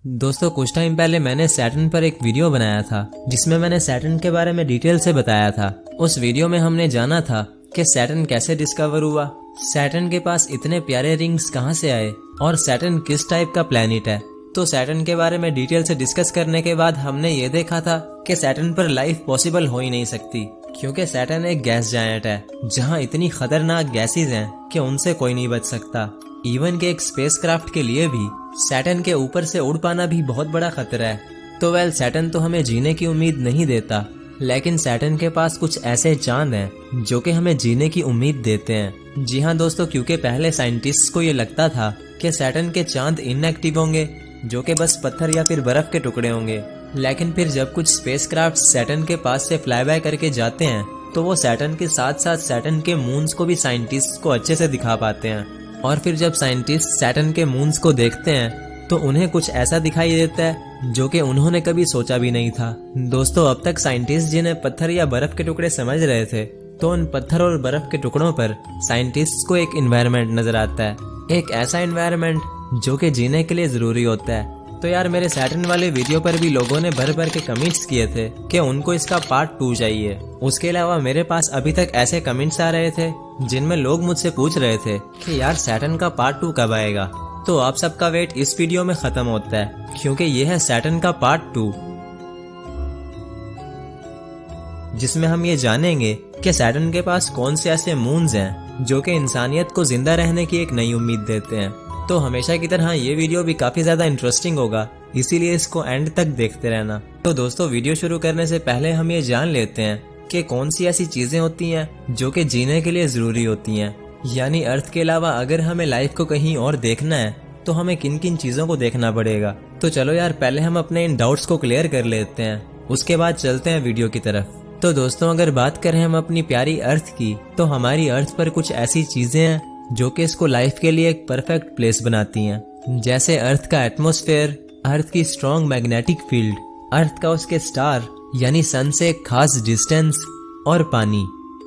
दोस्तों कुछ टाइम पहले मैंने सैटर्न पर एक वीडियो बनाया था जिसमें मैंने सैटर्न के बारे में डिटेल से बताया था। उस वीडियो में हमने जाना था कि सैटर्न कैसे डिस्कवर हुआ, सैटर्न के पास इतने प्यारे रिंग्स कहां से आए और सैटर्न किस टाइप का प्लेनेट है। तो सैटर्न के बारे में डिटेल से डिस्कस करने के बाद हमने ये देखा था कि सैटर्न पर लाइफ पॉसिबल हो ही नहीं सकती, क्योंकि सैटर्न एक गैस जायंट है जहां इतनी खतरनाक गैसेज हैं कि उनसे कोई नहीं बच सकता। इवन के एक स्पेसक्राफ्ट के लिए भी सैटर्न के ऊपर से उड़ पाना भी बहुत बड़ा खतरा है। तो सैटर्न तो हमें जीने की उम्मीद नहीं देता, लेकिन सैटर्न के पास कुछ ऐसे चांद हैं जो कि हमें जीने की उम्मीद देते हैं। जी हाँ दोस्तों, क्योंकि पहले साइंटिस्ट को ये लगता था कि सैटर्न के चांद इनएक्टिव होंगे जो कि बस पत्थर या फिर बर्फ के टुकड़े होंगे। लेकिन फिर जब कुछ स्पेसक्राफ्ट सैटर्न के पास से फ्लाई बाय करके जाते हैं तो वो सैटर्न के साथ साथ सैटर्न के मून्स को भी साइंटिस्ट को अच्छे से दिखा पाते हैं। और फिर जब साइंटिस्ट सैटर्न के मून्स को देखते हैं तो उन्हें कुछ ऐसा दिखाई देता है जो कि उन्होंने कभी सोचा भी नहीं था। दोस्तों अब तक साइंटिस्ट जिन्हें पत्थर या बर्फ के टुकड़े समझ रहे थे, तो उन पत्थर और बर्फ के टुकड़ों पर साइंटिस्ट को एक एनवायरनमेंट नजर आता है, एक ऐसा एनवायरनमेंट जो कि जीने के लिए जरूरी होता है। तो यार मेरे सैटर्न वाले वीडियो पर भी लोगों ने भर भर के कमेंट्स किए थे कि उनको इसका पार्ट 2 चाहिए। उसके अलावा मेरे पास अभी तक ऐसे कमेंट्स आ रहे थे जिनमें लोग मुझसे पूछ रहे थे कि यार सैटर्न का पार्ट 2 कब आएगा। तो आप सबका वेट इस वीडियो में खत्म होता है, क्योंकि यह है सैटर्न का पार्ट 2, जिसमें हम ये जानेंगे कि सैटर्न के पास कौन से ऐसे मून्स हैं जो कि इंसानियत को जिंदा रहने की एक नई उम्मीद देते हैं। तो हमेशा की तरह ये वीडियो भी काफी ज्यादा इंटरेस्टिंग होगा, इसीलिए इसको एंड तक देखते रहना। तो दोस्तों वीडियो शुरू करने से पहले हम ये जान लेते हैं कि कौन सी ऐसी चीजें होती हैं जो कि जीने के लिए जरूरी होती हैं। यानी अर्थ के अलावा अगर हमें लाइफ को कहीं और देखना है तो हमें किन किन चीजों को देखना पड़ेगा। तो चलो यार पहले हम अपने इन डाउट्स को क्लियर कर लेते हैं, उसके बाद चलते हैं वीडियो की तरफ। तो दोस्तों अगर बात करें हम अपनी प्यारी अर्थ की, तो हमारी अर्थ पर कुछ ऐसी चीजें हैं जो कि इसको लाइफ के लिए एक परफेक्ट प्लेस बनाती हैं। जैसे अर्थ का एटमॉस्फेयर, अर्थ की स्ट्रॉन्ग मैग्नेटिक फील्ड, अर्थ का उसके स्टार यानी सन से एक खास डिस्टेंस और पानी।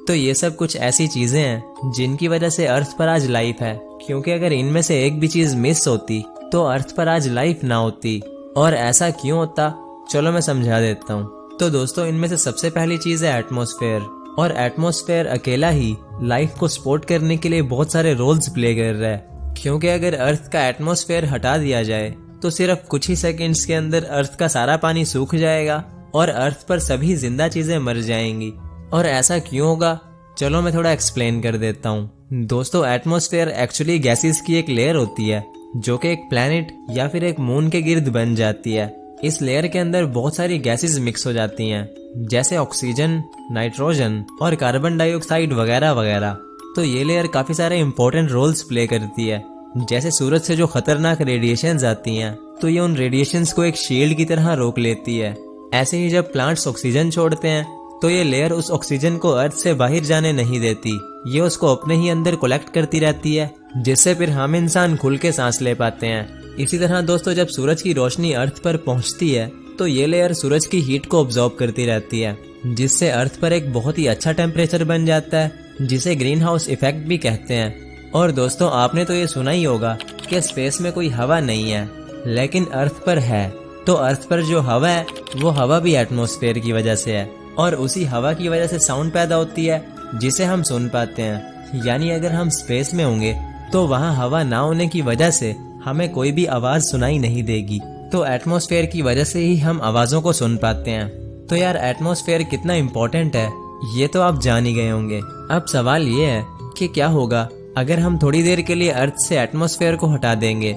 तो ये सब कुछ ऐसी चीजें हैं जिनकी वजह से अर्थ पर आज लाइफ है, क्योंकि अगर इनमें से एक भी चीज मिस होती तो अर्थ पर आज लाइफ ना होती। और ऐसा क्यों होता, चलो मैं समझा देता हूँ। तो दोस्तों इनमें से सबसे पहली चीज है एटमॉस्फेयर, और एटमॉस्फेयर अकेला ही लाइफ को सपोर्ट करने के लिए बहुत सारे रोल्स प्ले कर रहा है। क्योंकि अगर अर्थ का एटमॉस्फेयर हटा दिया जाए तो सिर्फ कुछ ही सेकंड्स के अंदर अर्थ का सारा पानी सूख जाएगा और अर्थ पर सभी जिंदा चीजें मर जाएंगी। और ऐसा क्यों होगा, चलो मैं थोड़ा एक्सप्लेन कर देता हूँ। दोस्तों एटमॉस्फेयर एक्चुअली गैसेस की एक लेयर होती है जो कि एक प्लेनेट या फिर एक मून के गिर्द बन जाती है। इस लेयर के अंदर बहुत सारी गैसेस मिक्स हो जाती हैं, जैसे ऑक्सीजन, नाइट्रोजन और कार्बन डाइऑक्साइड वगैरह वगैरह। तो ये लेयर काफी सारे इंपॉर्टेंट रोल्स प्ले करती है। जैसे सूरज से जो खतरनाक रेडिएशंस आती हैं, तो ये उन रेडिएशंस को एक शील्ड की तरह रोक लेती है। ऐसे ही जब प्लांट्स ऑक्सीजन छोड़ते हैं तो ये लेयर उस ऑक्सीजन को अर्थ से बाहर जाने नहीं देती, ये उसको अपने ही अंदर कलेक्ट करती रहती है, जिससे फिर हम इंसान खुल के सांस ले पाते हैं। इसी तरह दोस्तों जब सूरज की रोशनी अर्थ पर पहुंचती है तो ये लेयर सूरज की हीट को ऑब्जॉर्व करती रहती है, जिससे अर्थ पर एक बहुत ही अच्छा टेम्परेचर बन जाता है, जिसे ग्रीन हाउस इफेक्ट भी कहते हैं। और दोस्तों आपने तो ये सुना ही होगा कि स्पेस में कोई हवा नहीं है, लेकिन अर्थ पर है। तो अर्थ पर जो हवा है वो हवा भी एटमॉस्फेयर की वजह से है, और उसी हवा की वजह से साउंड पैदा होती है जिसे हम सुन पाते हैं। यानी अगर हम स्पेस में होंगे तो वहाँ हवा ना होने की वजह से हमें कोई भी आवाज सुनाई नहीं देगी। तो एटमॉस्फेयर की वजह से ही हम आवाजों को सुन पाते हैं। तो यार एटमॉस्फेयर कितना इम्पोर्टेंट है ये तो आप जान ही गए होंगे। अब सवाल ये है कि क्या होगा अगर हम थोड़ी देर के लिए अर्थ से एटमॉस्फेयर को हटा देंगे।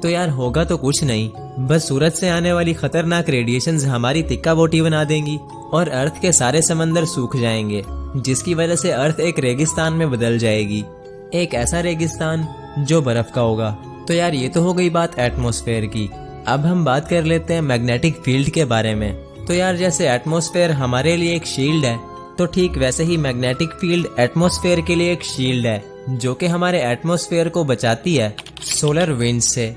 तो यार होगा तो कुछ नहीं, बस सूरज से आने वाली खतरनाक रेडिएशंस हमारी तिक्का बोटी बना देंगी और अर्थ के सारे समंदर सूख जाएंगे, जिसकी वजह से अर्थ एक रेगिस्तान में बदल जाएगी, एक ऐसा रेगिस्तान जो बर्फ का होगा। तो यार ये तो हो गई बात एटमॉस्फेयर की। अब हम बात कर लेते हैं मैग्नेटिक फील्ड के बारे में। तो यार जैसे एटमॉस्फेयर हमारे लिए एक शील्ड है, तो ठीक वैसे ही मैग्नेटिक फील्ड एटमॉस्फेयर के लिए एक शील्ड है, जो कि हमारे एटमॉस्फेयर को बचाती है सोलर विंड से।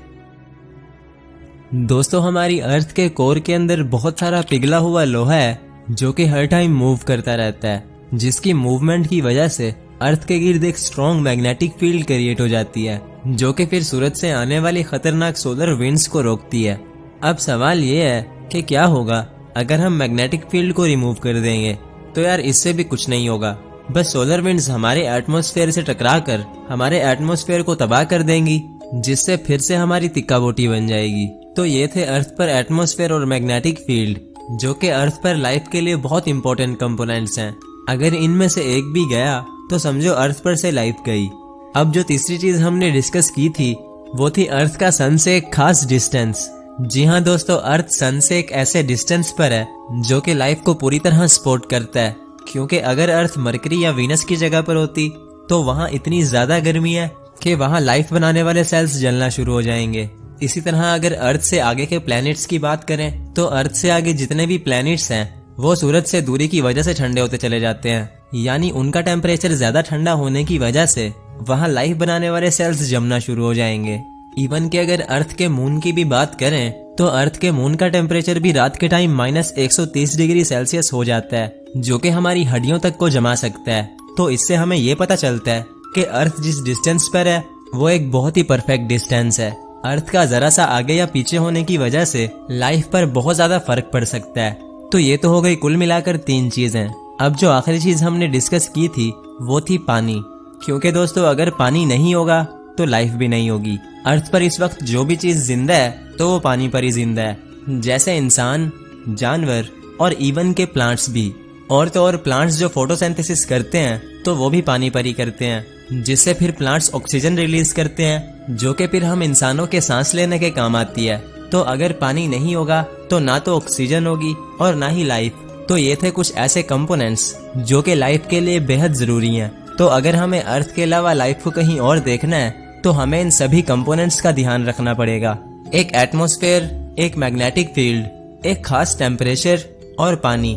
दोस्तों हमारी अर्थ के कोर के अंदर बहुत सारा पिघला हुआ लोहा है जो कि हर टाइम मूव करता रहता है, जिसकी मूवमेंट की वजह से अर्थ के गिर्द एक स्ट्रॉन्ग मैग्नेटिक फील्ड क्रिएट हो जाती है, जो कि फिर सूरज से आने वाली खतरनाक सोलर विंड्स को रोकती है। अब सवाल ये है कि क्या होगा अगर हम मैग्नेटिक फील्ड को रिमूव कर देंगे। तो यार इससे भी कुछ नहीं होगा, बस सोलर विंड्स हमारे एटमॉस्फेयर से टकराकर हमारे एटमॉस्फेयर को तबाह कर देंगी, जिससे फिर से हमारी तिक्का बोटी बन जाएगी। तो ये थे अर्थ पर एटमॉस्फेयर और मैग्नेटिक फील्ड, जो कि अर्थ पर लाइफ के लिए बहुत इंपॉर्टेंट कंपोनेंट्स हैं। अगर इनमें से एक भी गया तो समझो अर्थ पर से लाइफ गई। अब जो तीसरी चीज हमने डिस्कस की थी वो थी अर्थ का सन से एक खास डिस्टेंस। जी हाँ दोस्तों, अर्थ सन से एक ऐसे डिस्टेंस पर है जो कि लाइफ को पूरी तरह सपोर्ट करता है, क्योंकि अगर अर्थ मरकरी या वीनस की जगह पर होती तो वहाँ इतनी ज्यादा गर्मी है कि वहाँ लाइफ बनाने वाले सेल्स जलना शुरू हो जाएंगे। इसी तरह अगर अर्थ से आगे के प्लैनेट्स की बात करें तो अर्थ से आगे जितने भी प्लैनेट्स हैं वो सूरज से दूरी की वजह से ठंडे होते चले जाते हैं, यानी उनका टेम्परेचर ज्यादा ठंडा होने की वजह से वहाँ लाइफ बनाने वाले सेल्स जमना शुरू हो जाएंगे। इवन कि अगर अर्थ के मून की भी बात करें तो अर्थ के मून का टेम्परेचर भी रात के टाइम -130 डिग्री सेल्सियस हो जाता है, जो कि हमारी हड्डियों तक को जमा सकता है। तो इससे हमें ये पता चलता है कि अर्थ जिस डिस्टेंस पर है वो एक बहुत ही परफेक्ट डिस्टेंस है। अर्थ का जरा सा आगे या पीछे होने की वजह से लाइफ पर बहुत ज्यादा फर्क पड़ सकता है। तो ये तो हो गई कुल मिलाकर 3 चीजें। अब जो आखिरी चीज हमने डिस्कस की थी वो थी पानी, क्योंकि दोस्तों अगर पानी नहीं होगा तो लाइफ भी नहीं होगी। अर्थ पर इस वक्त जो भी चीज जिंदा है तो वो पानी पर ही जिंदा है, जैसे इंसान, जानवर और इवन के प्लांट्स भी। और तो और प्लांट्स जो फोटोसिंथेसिस करते हैं तो वो भी पानी पर ही करते हैं, जिससे फिर प्लांट्स ऑक्सीजन रिलीज करते हैं, जो कि फिर हम इंसानों के सांस लेने के काम आती है। तो अगर पानी नहीं होगा तो ना तो ऑक्सीजन होगी और ना ही लाइफ। तो ये थे कुछ ऐसे कंपोनेंट्स जो कि लाइफ के लिए बेहद जरूरी हैं। तो अगर हमें अर्थ के अलावा लाइफ को कहीं और देखना है तो हमें इन सभी कंपोनेंट्स का ध्यान रखना पड़ेगा। एक एटमॉस्फेयर, एक मैग्नेटिक फील्ड, एक खास टेम्परेचर और पानी।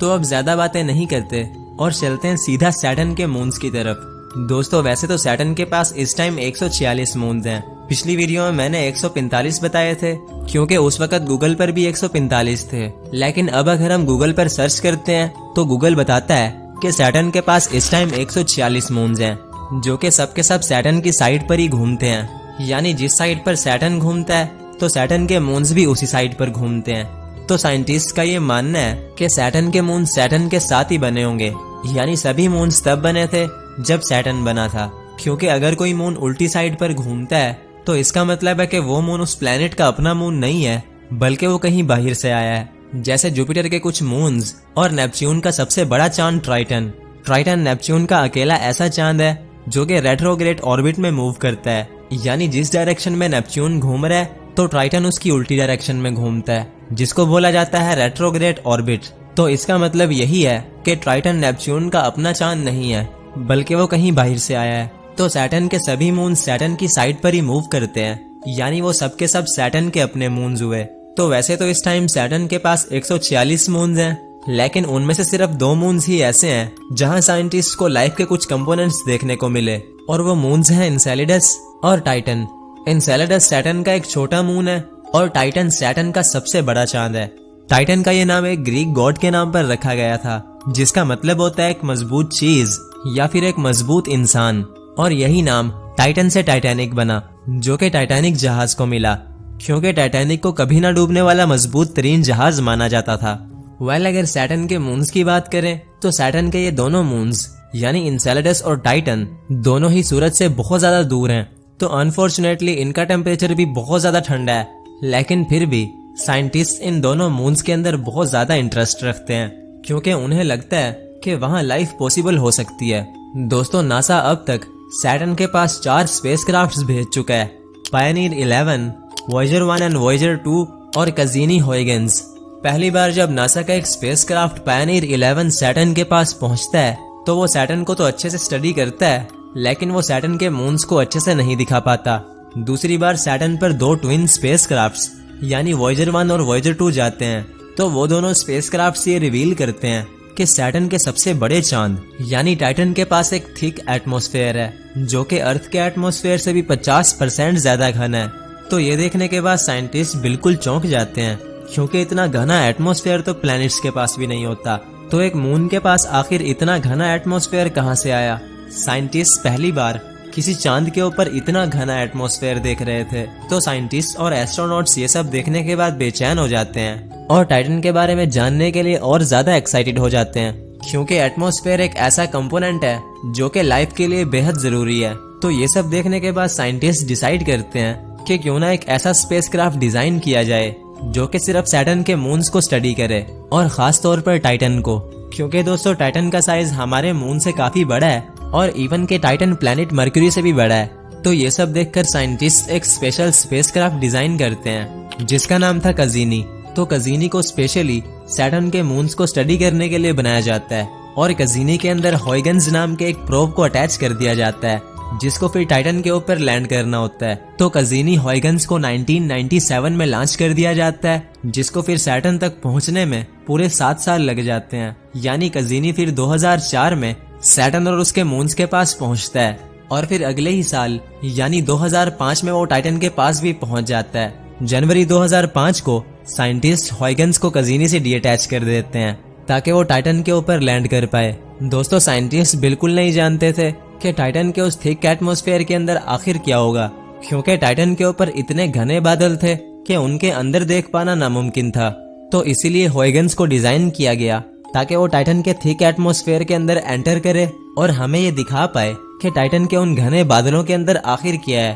तो अब ज्यादा बातें नहीं करते और चलते हैं सीधा सैटर्न के मून्स की तरफ। दोस्तों वैसे तो सैटर्न के पास इस टाइम 146 मून्स हैं। पिछली वीडियो में मैंने 145 बताए थे, क्योंकि उस वक्त गूगल पर भी 145 थे। लेकिन अब अगर हम गूगल पर सर्च करते हैं तो गूगल बताता है कि सैटर्न के पास इस टाइम 146 मून्स हैं, जो कि सब के सब सैटर्न की साइड पर ही घूमते हैं। यानी जिस साइड पर सैटर्न घूमता है तो सैटर्न के मून्स भी उसी साइड पर घूमते हैं। तो साइंटिस्ट का ये मानना है कि सैटर्न के मून सैटर्न के साथ ही बने होंगे, यानी सभी मून्स तब बने थे जब सैटर्न बना था। क्योंकि अगर कोई मून उल्टी साइड पर घूमता है तो इसका मतलब है कि वो मून उस प्लेनेट का अपना मून नहीं है, बल्कि वो कहीं बाहर से आया है। जैसे जुपिटर के कुछ मून्स और नेपच्यून का सबसे बड़ा चांद ट्राइटन। ट्राइटन नेपच्यून का अकेला ऐसा चांद है जो कि रेट्रोग्रेड ऑर्बिट में मूव करता है, यानी जिस डायरेक्शन में नेपच्यून घूम रहा है तो ट्राइटन उसकी उल्टी डायरेक्शन में घूमता है, जिसको बोला जाता है रेट्रोग्रेड ऑर्बिट। तो इसका मतलब यही है कि ट्राइटन नेपच्यून का अपना चांद नहीं है, बल्कि वो कहीं बाहर से आया है। तो सैटर्न के सभी मून सैटर्न की साइड पर ही मूव करते हैं, यानी वो सबके सब सैटर्न के अपने मून्स हुए। तो वैसे तो इस टाइम सैटर्न के पास 146 मून्स हैं, लेकिन उनमें से सिर्फ 2 मून्स ही ऐसे हैं जहां साइंटिस्ट को लाइफ के कुछ कंपोनेंट्स देखने को मिले, और वो मून्स हैं एनसेलेडस और टाइटन। एनसेलेडस सैटर्न का एक छोटा मून है और टाइटन सैटर्न का सबसे बड़ा चांद है। टाइटन का ये नाम एक ग्रीक गॉड के नाम पर रखा गया था, जिसका मतलब होता है एक मजबूत चीज या फिर एक मजबूत इंसान। और यही नाम टाइटन से टाइटैनिक बना, जो कि टाइटैनिक जहाज को मिला, क्योंकि टाइटैनिक को कभी ना डूबने वाला मजबूत तरीन जहाज माना जाता था। अगर सैटर्न के मून्स की बात करें तो सैटर्न के ये दोनों मून्स यानी एनसेलेडस और टाइटन दोनों ही सूरज से बहुत ज्यादा दूर हैं। तो अनफॉर्चुनेटली इनका टेम्परेचर भी बहुत ज्यादा ठंडा है, लेकिन फिर भी साइंटिस्ट इन दोनों मून्स के अंदर बहुत ज्यादा इंटरेस्ट रखते हैं, क्योंकि उन्हें लगता है कि वहां लाइफ पॉसिबल हो सकती है। दोस्तों नासा अब तक सैटर्न के पास 4 स्पेसक्राफ्ट्स भेज चुका है, पायनियर 11, वॉयेजर 1 एंड वॉयेजर 2 और कैसिनी-हुयगेन्स। पहली बार जब नासा का एक स्पेसक्राफ्ट पायनियर 11 सैटर्न के पास पहुंचता है तो वो सैटर्न को तो अच्छे से स्टडी करता है, लेकिन वो सैटर्न के मून्स को अच्छे से नहीं दिखा पाता। दूसरी बार सैटर्न पर 2 ट्विन स्पेसक्राफ्ट्स यानी वॉयेजर 1 और वॉयेजर 2 जाते हैं, तो वो दोनों स्पेसक्राफ्ट्स ये रिवील करते हैं कि सैटर्न के सबसे बड़े चांद यानी टाइटन के पास एक थिक एटमॉस्फेयर है, जो कि अर्थ के एटमॉस्फेयर से भी 50% ज्यादा घन है। तो ये देखने के बाद साइंटिस्ट बिल्कुल चौंक जाते हैं, क्योंकि इतना घना एटमॉस्फेयर तो प्लैनेट्स के पास भी नहीं होता। तो एक मून के पास आखिर इतना घना एटमॉस्फेयर कहां से आया? साइंटिस्ट पहली बार किसी चांद के ऊपर इतना घना एटमॉस्फेयर देख रहे थे, तो साइंटिस्ट और एस्ट्रोनॉट्स ये सब देखने के बाद बेचैन हो जाते हैं और टाइटन के बारे में जानने के लिए और ज्यादा एक्साइटेड हो जाते हैं, क्योंकि एटमॉस्फेयर एक ऐसा कंपोनेंट है जो कि लाइफ के लिए बेहद जरूरी है। तो ये सब देखने के बाद साइंटिस्ट डिसाइड करते हैं कि क्यों ना एक ऐसा स्पेसक्राफ्ट डिजाइन किया जाए जो कि सिर्फ सैटर्न के मून्स को स्टडी करे, और खास तौर पर टाइटन को, क्योंकि दोस्तों टाइटन का साइज हमारे मून से काफी बड़ा है और इवन के टाइटन प्लैनेट मर्क्यूरी से भी बड़ा है। तो ये सब देखकर साइंटिस्ट एक स्पेशल स्पेसक्राफ्ट डिजाइन करते हैं जिसका नाम था कजीनी। तो कजीनी को स्पेशली सैटर्न के मून्स को स्टडी करने के लिए बनाया जाता है और कजीनी के अंदर हॉयगन्स नाम के एक प्रोब को अटैच कर दिया जाता है जिसको फिर टाइटन के ऊपर लैंड करना होता है। तो कजीनी हॉयगन्स को 1997 में लॉन्च कर दिया जाता है, जिसको फिर सैटर्न तक पहुंचने में पूरे 7 साल लग जाते हैं। यानी कजीनी फिर 2004 में सैटर्न और उसके मून्स के पास पहुंचता है और फिर अगले ही साल यानी 2005 में वो टाइटन के पास भी पहुंच जाता है। जनवरी 2005 को साइंटिस्ट हॉयगन्स को कजीनी से डीअटैच कर देते हैं ताकि वो टाइटन के ऊपर लैंड कर पाए। दोस्तों साइंटिस्ट बिल्कुल नहीं जानते थे कि टाइटन के उस थिक एटमॉस्फेयर के अंदर आखिर क्या होगा, क्योंकि टाइटन के ऊपर इतने घने बादल थे कि उनके अंदर देख पाना नामुमकिन था। तो इसीलिए हॉयगन्स को डिजाइन किया गया ताकि वो टाइटन के थिक एटमॉस्फेयर के अंदर एंटर करे और हमें ये दिखा पाए कि टाइटन के उन घने बादलों के अंदर आखिर क्या है।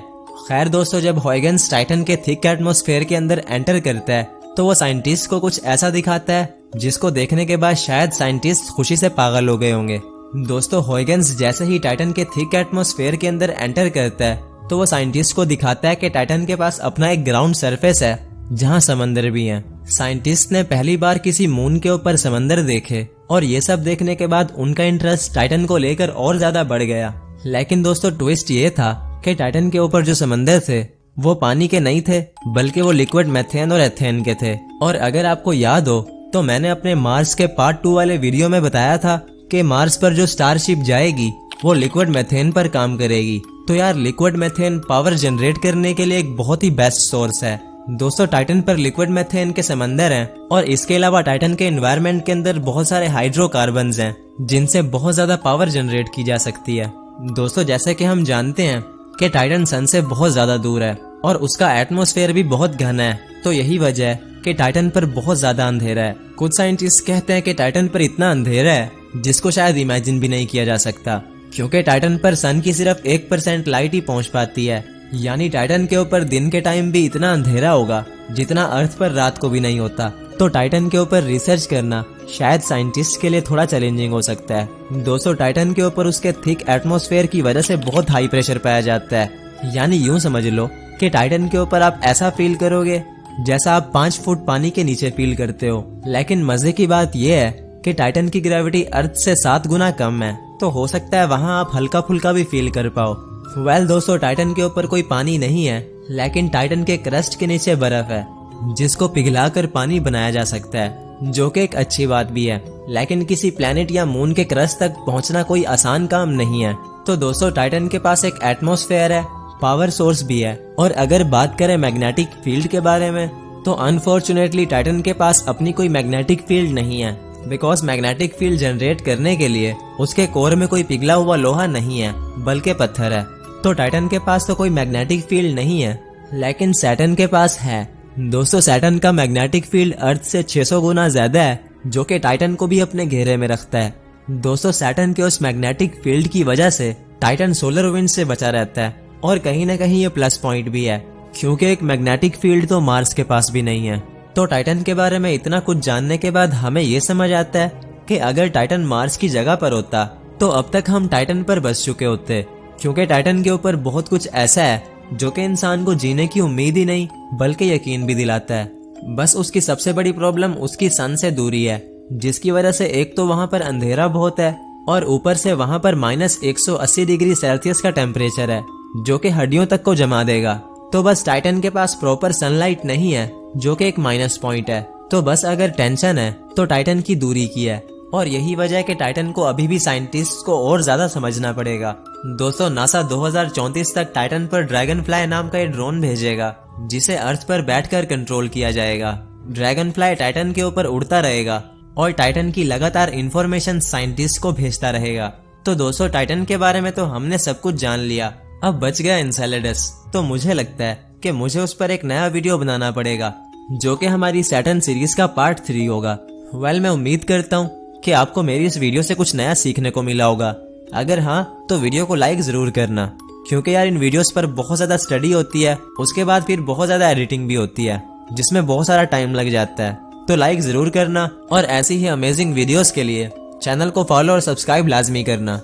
खैर दोस्तों, जब हॉयगन्स टाइटन के थिक एटमॉस्फेयर के अंदर एंटर करता है तो वो साइंटिस्ट को कुछ ऐसा दिखाता है जिसको देखने के बाद शायद साइंटिस्ट खुशी से पागल हो गए होंगे। दोस्तों हॉयगन्स जैसे ही टाइटन के थिक एटमॉस्फेयर के अंदर एंटर करता है तो वो साइंटिस्ट को दिखाता है कि टाइटन के पास अपना एक ग्राउंड सरफेस है जहां समंदर भी हैं। साइंटिस्ट ने पहली बार किसी मून के ऊपर समंदर देखे और ये सब देखने के बाद उनका इंटरेस्ट टाइटन को लेकर और ज्यादा बढ़ गया। लेकिन दोस्तों ट्विस्ट ये था कि टाइटन के ऊपर जो समंदर थे वो पानी के नहीं थे, बल्कि वो लिक्विड मेथेन और एथेन के थे। और अगर आपको याद हो तो मैंने अपने मार्स के पार्ट 2 वाले वीडियो में बताया था कि मार्स पर जो स्टारशिप जाएगी वो लिक्विड मेथेन पर काम करेगी। तो यार लिक्विड मेथेन पावर जनरेट करने के लिए एक बहुत ही बेस्ट सोर्स है। दोस्तों टाइटन पर लिक्विड मेथेन के समंदर हैं और इसके अलावा टाइटन के एनवायरनमेंट के अंदर बहुत सारे हाइड्रोकार्बन्स हैं जिनसे बहुत ज्यादा पावर जनरेट की जा सकती है। दोस्तों जैसे कि हम जानते हैं कि टाइटन सन से बहुत ज्यादा दूर है और उसका एटमॉस्फेयर भी बहुत घना है, तो यही वजह है कि टाइटन पर बहुत ज्यादा अंधेरा है। कुछ साइंटिस्ट कहते हैं कि टाइटन पर इतना अंधेरा है जिसको शायद इमेजिन भी नहीं किया जा सकता, क्योंकि टाइटन पर सन की सिर्फ 1% लाइट ही पहुंच पाती है। यानी टाइटन के ऊपर दिन के टाइम भी इतना अंधेरा होगा जितना अर्थ पर रात को भी नहीं होता। तो टाइटन के ऊपर रिसर्च करना शायद साइंटिस्ट के लिए थोड़ा चैलेंजिंग हो सकता है। दोस्तों टाइटन के ऊपर उसके थिक एटमॉस्फेयर की वजह से बहुत हाई प्रेशर पाया जाता है। यानी यूं समझ लो कि टाइटन के ऊपर आप ऐसा फील करोगे जैसा आप 5 फुट पानी के नीचे फील करते हो। लेकिन मजे की बात यह है कि टाइटन की ग्रेविटी अर्थ से 7 गुना कम है, तो हो सकता है वहां आप हल्का फुल्का भी फील कर पाओ। वेल दोस्तों टाइटन के ऊपर कोई पानी नहीं है, लेकिन टाइटन के क्रस्ट के नीचे बर्फ है जिसको पिघलाकर पानी बनाया जा सकता है, जो कि एक अच्छी बात भी है। लेकिन किसी प्लेनेट या मून के क्रस्ट तक पहुंचना कोई आसान काम नहीं है। तो दोस्तों टाइटन के पास एक एटमॉस्फेयर है, पावर सोर्स भी है। और अगर बात करें मैग्नेटिक फील्ड के बारे में तो अनफॉर्चुनेटली टाइटन के पास अपनी कोई मैग्नेटिक फील्ड नहीं है, बिकॉज मैग्नेटिक फील्ड जनरेट करने के लिए उसके कोर में कोई पिघला हुआ लोहा नहीं है बल्कि पत्थर है। तो टाइटन के पास तो कोई मैग्नेटिक फील्ड नहीं है, लेकिन सैटर्न के पास है। दोस्तों सैटर्न का मैग्नेटिक फील्ड अर्थ से 600 गुना ज्यादा है, जो कि टाइटन को भी अपने घेरे में रखता है। दोस्तों सैटर्न के उस मैग्नेटिक फील्ड की वजह से टाइटन सोलर विंड से बचा रहता है, और कहीं ना कहीं ये प्लस पॉइंट भी है, क्योंकि एक मैग्नेटिक फील्ड तो मार्स के पास भी नहीं है। तो टाइटन के बारे में इतना कुछ जानने के बाद हमें ये समझ आता है कि अगर टाइटन मार्स की जगह पर होता तो अब तक हम टाइटन पर बस चुके होते, क्योंकि टाइटन के ऊपर बहुत कुछ ऐसा है जो कि इंसान को जीने की उम्मीद ही नहीं बल्कि यकीन भी दिलाता है। बस उसकी सबसे बड़ी प्रॉब्लम उसकी सन से दूरी है, जिसकी वजह से एक तो वहां पर अंधेरा बहुत है और ऊपर से वहां पर -180 डिग्री सेल्सियस का टेम्परेचर है, जो कि हड्डियों तक को जमा देगा। तो बस टाइटन के पास प्रॉपर सनलाइट नहीं है, जो कि एक माइनस पॉइंट है। तो बस अगर टेंशन है तो टाइटन की दूरी की है, और यही वजह है कि टाइटन को अभी भी साइंटिस्ट को और ज्यादा समझना पड़ेगा। दोस्तों नासा 2034 तक टाइटन पर ड्रैगन फ्लाई नाम का एक ड्रोन भेजेगा, जिसे अर्थ पर बैठकर कंट्रोल किया जाएगा। ड्रैगन फ्लाई टाइटन के ऊपर उड़ता रहेगा और टाइटन की लगातार इंफॉर्मेशन साइंटिस्ट को भेजता रहेगा। तो दोस्तों टाइटन के बारे में तो हमने सब कुछ जान लिया, अब बच गया एनसेलेडस, तो मुझे लगता है कि मुझे उस पर एक नया वीडियो बनाना पड़ेगा जो कि हमारी सैटर्न सीरीज का पार्ट 3 होगा। मैं उम्मीद करता हूँ कि आपको मेरी इस वीडियो से कुछ नया सीखने को मिला होगा। अगर हाँ तो वीडियो को लाइक जरूर करना, क्योंकि यार इन वीडियोस पर बहुत ज्यादा स्टडी होती है, उसके बाद फिर बहुत ज्यादा एडिटिंग भी होती है जिसमें बहुत सारा टाइम लग जाता है। तो लाइक जरूर करना और ऐसी ही अमेजिंग वीडियोस के लिए चैनल को फॉलो और सब्सक्राइब लाजमी करना।